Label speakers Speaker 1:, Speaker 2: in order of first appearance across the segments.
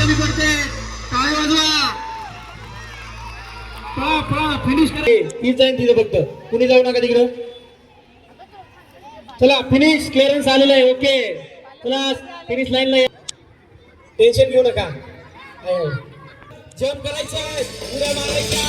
Speaker 1: कमी पडते टाळी वाजवा पळा फिनिश करा ती जाईन तिथे फक्त कुणी जाऊ नका तिकडं चला फिनिश क्लिअरन्स आलेलं आहे ओके चला फिनिश लाईनला या टेन्शन घेऊ नका जम्प करायचं उड्या मारायच्या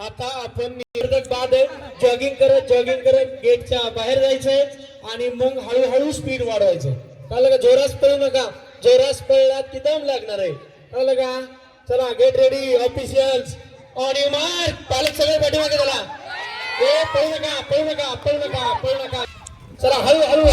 Speaker 1: आता आपण निर्दक बाद जॉगिंग करत गेटच्या बाहेर जायचंय आणि मग हळूहळू स्पीड वाढवायचं कळलं का जोरास पळू नका जोरास पळला की दम लागणार आहे कळलं का चला get ready officials on you mark पालक सगळे पाठीमागे चला पळू नका चला हळू